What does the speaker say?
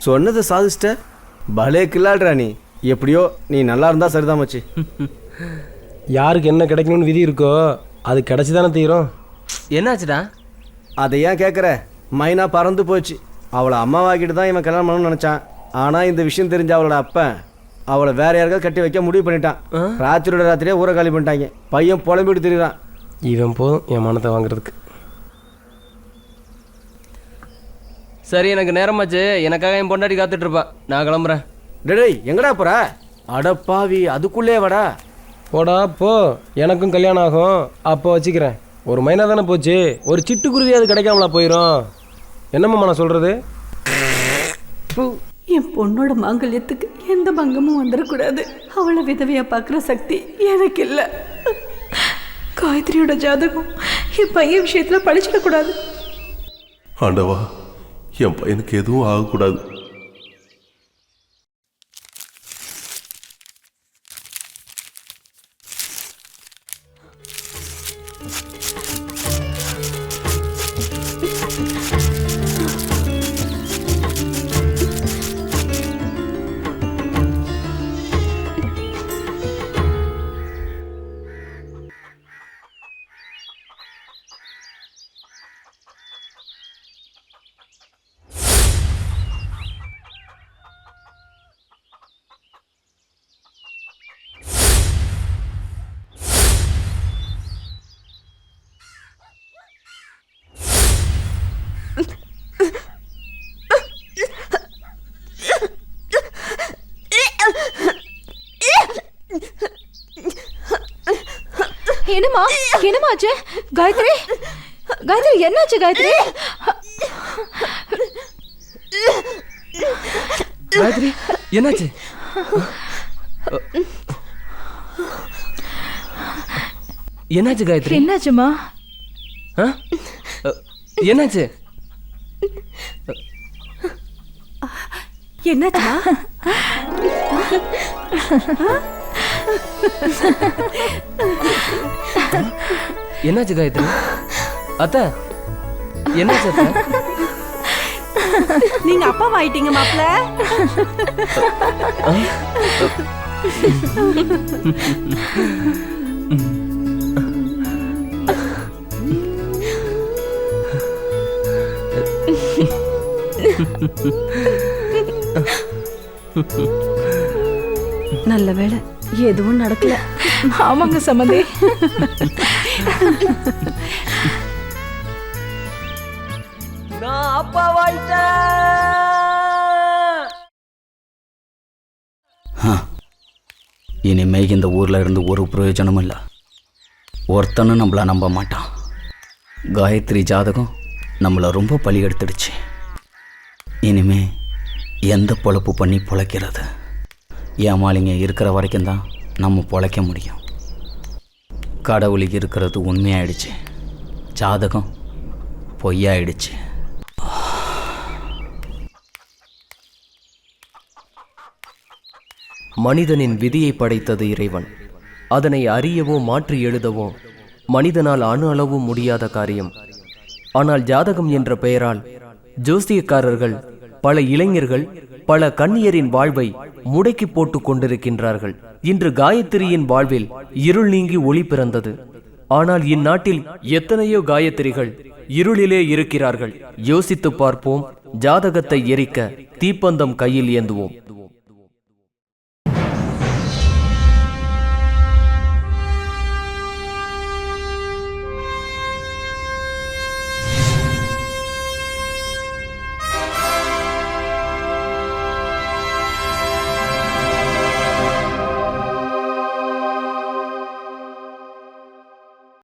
சொன்னதை சாதிச்சிட்ட. பலே கில்லாடுறா நீ. எப்படியோ நீ நல்லா இருந்தா சரிதான் மச்சி. யாருக்கு என்ன கிடைக்கணும்னு விதி இருக்கோ அது கிடைச்சி தானே தீரும். என்னாச்சுடா? அதை ஏன் கேட்குற? மைனா பறந்து போச்சு. அவளை அம்மாவாக்கிட்டு தான் இவன் கல்யாணம் பண்ணணும்னு நினச்சான். ஆனால் இந்த விஷயம் தெரிஞ்ச அவளோட அப்பன் அவளை வேற யாருக்காவது கட்டி வைக்க முடிவு பண்ணிட்டான். ராத்திரியோட ராத்திரியே ஊரை காலி பண்ணிட்டாங்க. பையன் புலம்பிட்டு திரிகிறான். இவன் போதும் என் மனத்தை வாங்குறதுக்கு. சரி, எனக்கு நேரமாச்சு. எனக்காக என் பொண்டாட்டி காத்துட்டு இருப்பா. நான் கிளம்புறேன். டேய் எங்கடா போற? அடப்பாவி, அதுக்குள்ளே வாடா. போடா போ, எனக்கும் கல்யாணம் ஆகும். அப்போ வச்சுக்கிறேன். ஒரு மைனா தானே போச்சு, ஒரு சிட்டுக்குருவி அது கிடைக்காமலா போயிடும். என்னம்மா நான் சொல்கிறது? என் பொண்ணோட மாங்கல்யத்துக்கு எந்த பங்கமும் வந்துடக்கூடாது. அவளை விதவையா பார்க்குற சக்தி எனக்கு இல்லை. காயத்ரியோட ஜாதகம் என் பையன் விஷயத்தில் பழிச்சிடக்கூடாது. ஆண்டவா, என் பையனுக்கு எதுவும் ஆகக்கூடாது. என்னம்மா என்னமாச்சு? காயத்ரி, காயத்ரி என்னாச்சு? காயத்ரி, காயத்ரி என்னாச்சு? என்னாச்சு காயத்ரி? என்னாச்சுமா? என்னாச்சு? என்னாச்சுமா? என்னாச்சு காயத்ரி? அத்தை என்னாச்சு அத்தை? நீங்க அப்பா ஆயிட்டீங்க மாப்ள. நல்ல வேளை எதுவும் நடக்கல. ஆமாங்க சம்மந்தி. நான் அப்பாவாயிட்டேன். இனிமே இந்த ஊரில் இருந்து ஒரு பிரயோஜனமும் இல்லை. ஒருத்தனும் நம்மளை நம்ப மாட்டான். காயத்ரி ஜாதகம் நம்மளை ரொம்ப பலி எடுத்துடுச்சு. இனிமே எந்த பொழப்பு பண்ணி பொழைக்கிறது? ஏமாளிங்க இருக்கிற வரைக்கும் தான் நம்ம பொழைக்க முடியும். கடவுளுக்கு இருக்கிறது உண்மையாயிடுச்சு, ஜாதகம் பொய்யாயிடுச்சு. மனிதனின் விதியை படைத்தது இறைவன். அதனை அறியவோ மாற்றி எழுதவோ மனிதனால் அணு அளவும் முடியாத காரியம். ஆனால் ஜாதகம் என்ற பெயரால் ஜோசியக்காரர்கள் பல இளைஞர்கள் பல கன்னியரின் வாழ்வை முடக்கி போட்டு கொண்டிருக்கின்றார்கள். இன்று காயத்ரியின் வாழ்வில் இருள் நீங்கி ஒளி பிறந்தது. ஆனால் இந்நாட்டில் எத்தனையோ காயத்ரிகள் இருளிலே இருக்கிறார்கள். யோசித்து பார்ப்போம். ஜாதகத்தை எரிக்க தீப்பந்தம் கையில் ஏந்துவோம்.